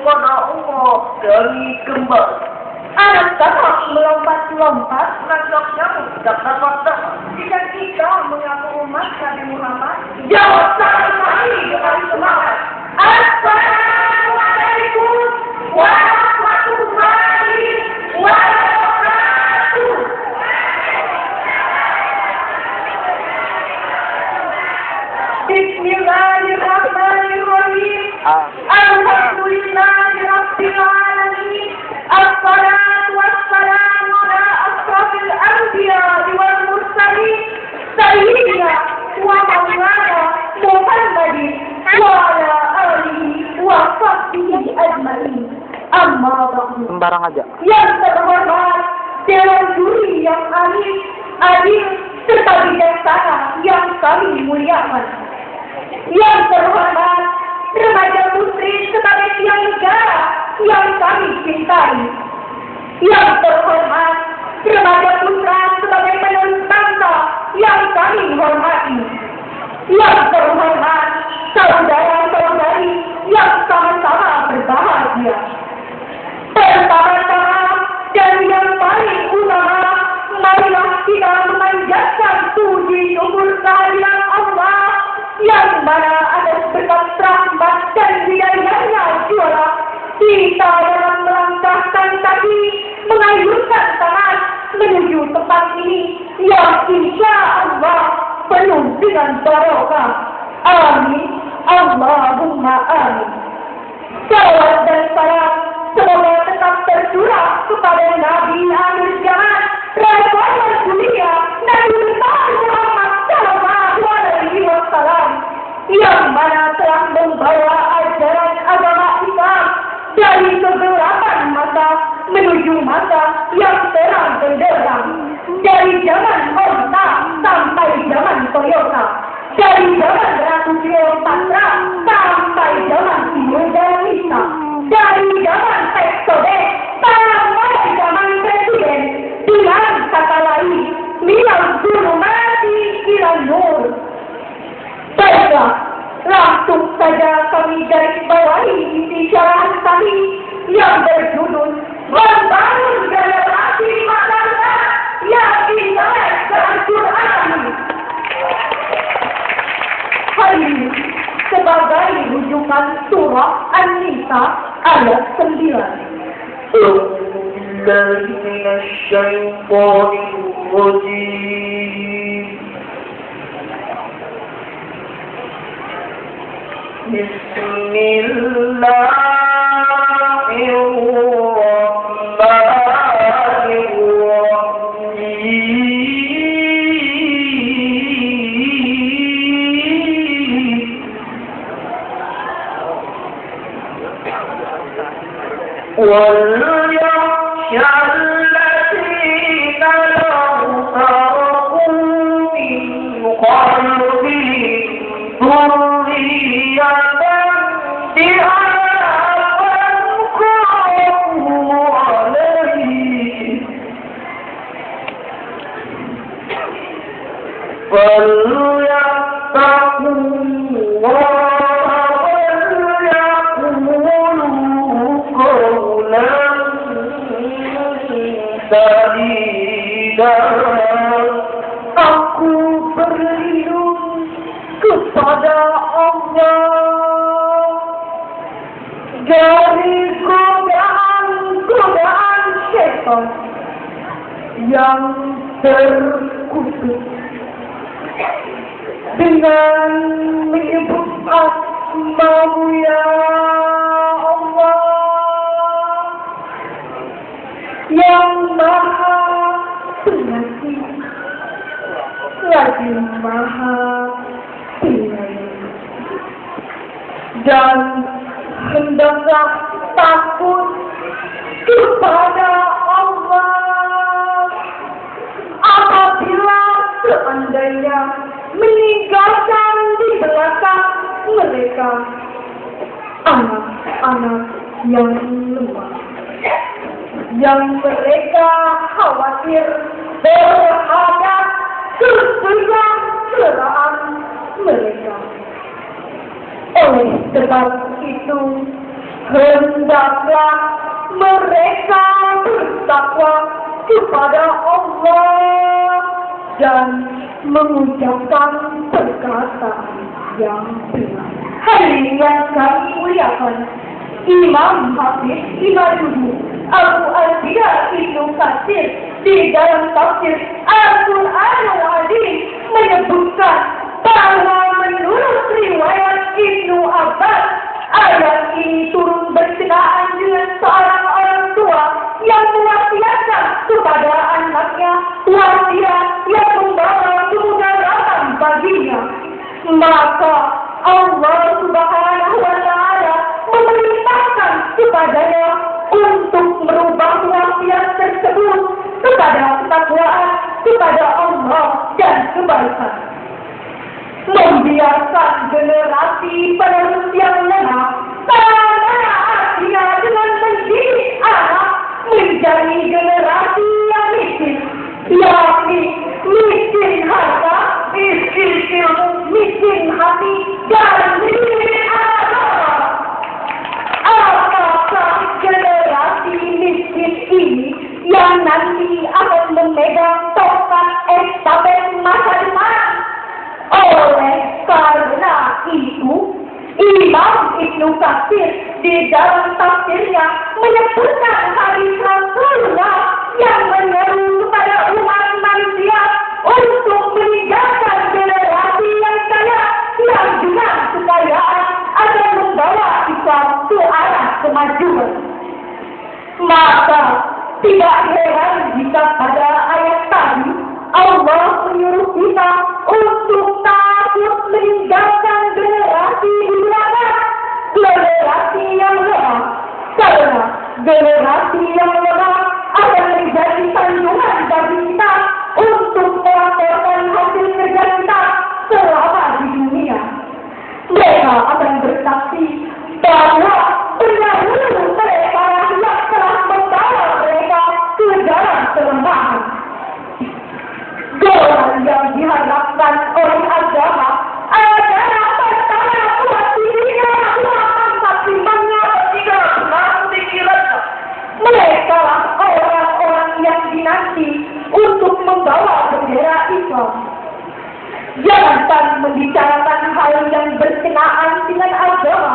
kepada Allah dari kembar. Anak dapat melompat-lompat, Anak nyamuk tidak dapat dapat. jika kita mengaku umat Nabi Muhammad. Jawab sekali dengan semangat. Assalamualaikum warahmatullahi wabarakatuh. Bismillahirrahmanirrahim. Alhamdulillahi rabbil alamin. Assalatu wassalamu ala asrafil anbiya'i wal mursalin sayyidina wa maulana Muhammadin wa ala alihi wa sahbihi ajma'in. Amma ba'du. Sembarang aja. Yang terhormat Dewan Juri yang adil serta bijaksana yang kami muliakan. Yang terhormat remaja putri sebagai tiang negara yang kami cintai. Yang terhormat remaja putra sebagai penerus bangsa yang kami hormati. Yang terhormat saudara-saudari yang sama-sama berbahagia. Pertama-tama dan yang paling utama, marilah kita memanjatkan puji syukur kehadiran Allah yang mana atas berkat rahmat dan hidayahnya juara kita dalam melangkahkan kaki mengayunkan tangan menuju tempat ini yang insya Allah penuh dengan barokah. Amin. Allahumma amin. Salawat dan salam semoga tetap tercurah kepada Nabi akhir zaman, Rasulullah dunia, Nabi besar Muhammad sallallahu alaihi wasallam, yang mana telah membawa ajaran agama Islam dari kegelapan masa menuju masa yang terang benderang, dari zaman Onta sampai zaman Toyota, dari zaman Ratu Cleopatra sampai zaman Modernista, dari zaman Tektobe sampai zaman Presiden, dengan kata lain minal zulumati ilal nur. Baiklah, langsung saja kami garis bawahi isi syarahan kami yang berjudul Membangun Generasi Masyarakat yang Intelek Al-Quran. Hari ini sebagai rujukan surah An-Nisa ayat 9. وليخشى الذين لو تركوا من خلفهم ذرية ضعافا خافوا عليهم فليتقوا الله وليقولوا قولا sadida. Aku berlindung kepada Allah dari godaan-godaan syaitan yang terkutuk, dengan menyebut asma-Mu ya Allah yang Maha Pengasih lagi Maha Penyayang, dan hendaklah takut kepada Allah apabila seandainya meninggalkan di belakang mereka anak-anak yang lemah, yang mereka khawatir terhadap kesejahteraan mereka. Oleh sebab itu, hendaklah mereka bertakwa kepada Allah dan mengucapkan perkataan yang benar. Hadirin yang kami muliakan, Imam Hafiz Imaduddin Abu Al-Bida Ibnu Katsir di dalam tafsir Al-Quranul Azim menyebutkan bahwa menurut riwayat Ibnu Abbas, ayat ini turun berkenaan dengan seorang orang tua yang mewasiatkan kepada anaknya wasiat yang membawa kemudaratan baginya. Maka Allah Subhanahu wa Ta'ala memerintahkan kepadanya untuk merubah wasiat tersebut kepada ketakwaan kepada Allah dan kebaikan. Membiarkan generasi penerus yang lemah, karena artinya dengan mendidik anak menjadi generasi yang miskin, yakni miskin harta, miskin ilmu, miskin hati, dan miskin agama. Apakah generasi miskin ini yang nanti akan memegang tongkat estafet masa depan? Oleh karena itu, Imam Ibnu Katsir di dalam tafsirnya menyebutkan hadis Rasulullah yang menyeru kepada umat manusia untuk meninggalkan generasi yang kaya yang dengan kekayaan akan membawa Islam ke arah kemajuan. Maka tidak heran jika pada ayat tadi Allah menyuruh kita untuk takut meninggalkan generasi di belakang, generasi yang lemah, karena generasi yang lemah akan menjadi sanjungan bagi kita untuk melaporkan hasil kerja kita selama di dunia. Mereka akan bersaksi bahwa pendahulu mereka yang telah membawa mereka ke jalan kelemahan. Golongan yang diharapkan oleh agama adalah pertama kuat dirinya, kuat timbannya, tidak senang pikirannya. Mereka lah orang-orang yang dinanti untuk membawa bendera Islam. Jangan membicarakan hal yang berkenaan dengan agama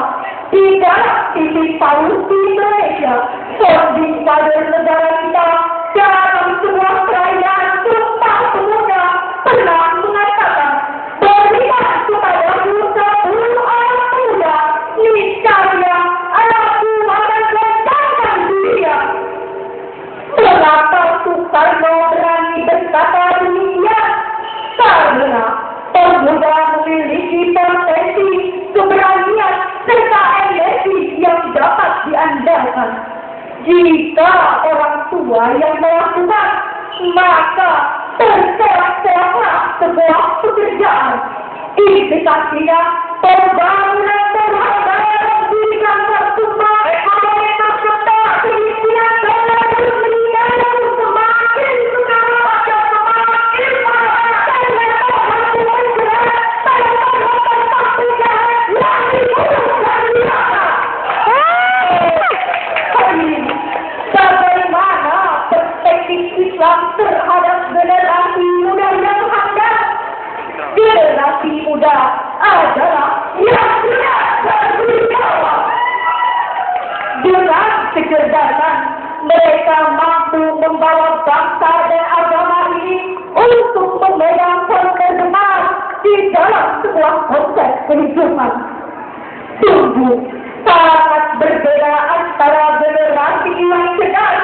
di dalam TV Paus di Indonesia, di kader negara kita dalam sebuah perayaan Sumpah Pemuda pernah mengatakan, berikan kepada 10 orang muda, niscaya anakku akan letakkan dunia. Mengapa Soekarno berani berkata demikian? Karena pemuda memiliki potensi, keberanian, serta energi yang dapat diandalkan. Jika orang tua yang melakukan, maka terseok-seoklah sebuah pekerjaan. Indikasinya pembangunan peradaban bidang tertumpah, ekonomi serta kemiskinan dalam meninggal semakin sukar dan semakin parah. Bagaimana perspektif Islam terhadap generasi muda yang handal? Generasi muda adalah yang siap bertanggung jawab. Dengan kecerdasan, mereka mampu membawa bangsa dan agama ini untuk memegang konsep benar di dalam sebuah konsep kehidupan. Sungguh sangat berbeda antara generasi yang cerdas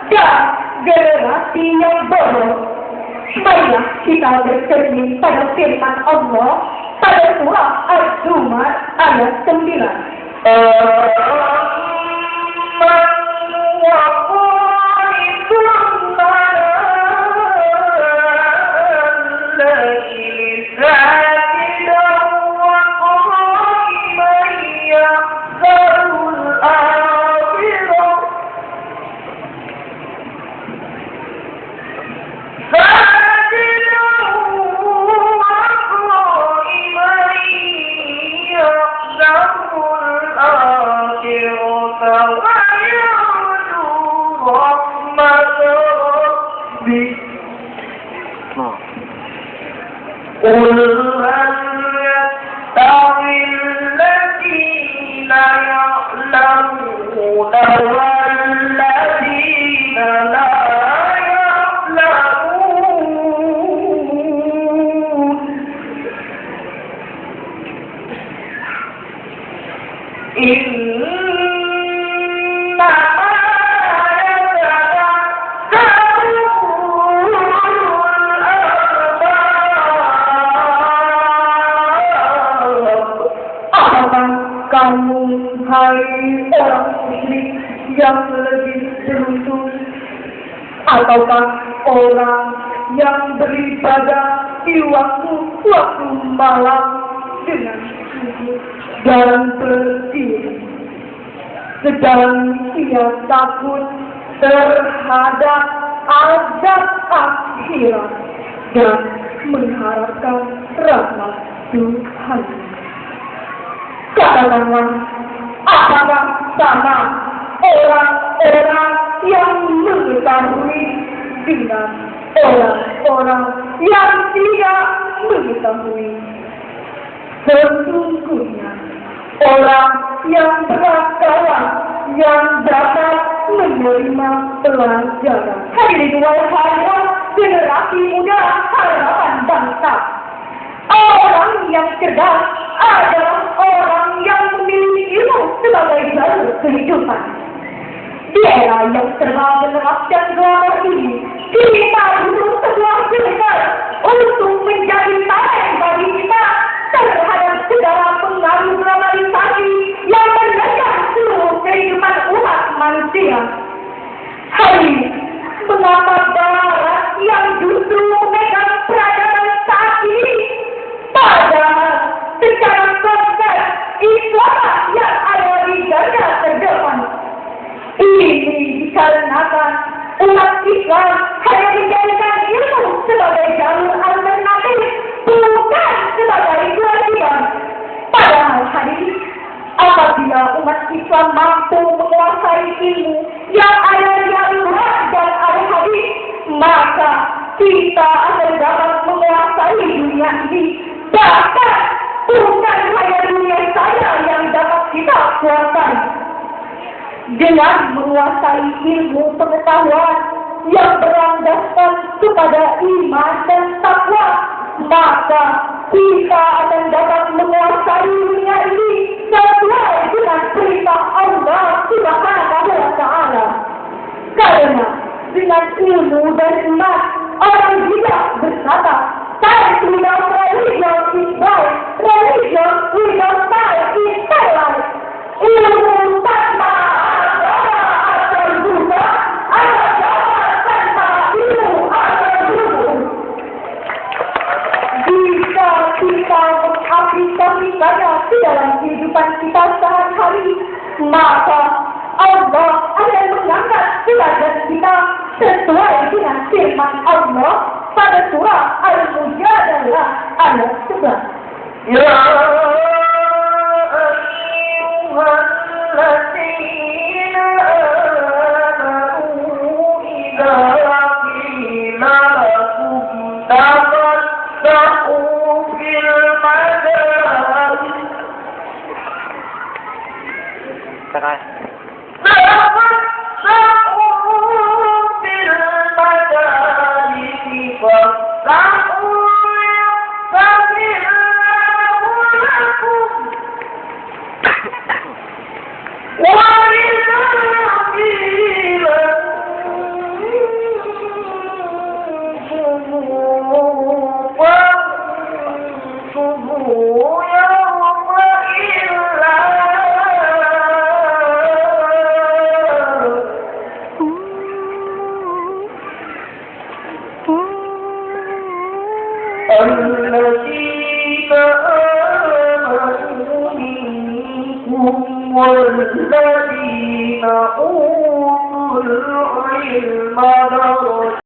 dan generasi yang bodoh. Marilah kita bercermin pada firman Allah pada surah Az-Zumar ayat 9. قل هل يستوي الذين يعلمون والذين لا يعلمون إنما kamu hai orang musyrik yang lebih beruntung, ataukah orang yang beribadah di waktu malam dengan sujud dan berdiri, sedang ia takut terhadap azab akhirat dan mengharapkan rahmat Tuhan. Katakanlah, apakah sama orang-orang yang mengetahui dengan orang-orang yang tidak mengetahui? Sesungguhnya orang yang berakalan yang dapat menerima pelajaran. Hadirin wahai generasi muda harapan bangsa. Orang yang cerdas adalah orang yang memiliki ilmu sebagai jalur kehidupan. Di era yang serba menerap dan gelap ini, kita butuh sebuah filter untuk menjadi tarik bagi kita terhadap segala pengaruh globalisasi yang menekan seluruh kehidupan umat manusia. Hari ini, mengapa Barat yang justru memegang peradaban saat ini? Padahal secara konsep Islam yang ada di garda terdepan. Ini dikarenakan umat Islam hanya menjadikan ilmu sebagai jalur alternatif, bukan sebagai kewajiban. Padahal hari ini, apabila umat Islam mampu menguasai ilmu yang ada di Al-Quran dan Al-Hadis, maka kita akan dapat menguasai dunia ini. Bahkan bukan hanya dunia saja yang dapat kita kuasai. Dengan menguasai ilmu pengetahuan yang berlandaskan kepada iman dan takwa, maka kita akan dapat menguasai dunia ini sesuai dengan perintah Allah Subhanahu wa Ta'ala. Karena dengan ilmu dan iman, orang tidak berkata, "Science without religion is right, religion without science is silent." Ilmu tanpa agama atau juga, agama tanpa ilmu atau juga. Jika kita mengaplikasikannya di dalam kehidupan kita sehari-hari, maka Allah akan mengangkat derajat kita sesuai dengan firman Allah pada surah Al-Mujadalah ayat 11. Ya ayyuhalladzina amanu idza qila lakum tafassahu fil majalis الذين آمنوا منكم والذين أوتوا العلم درجات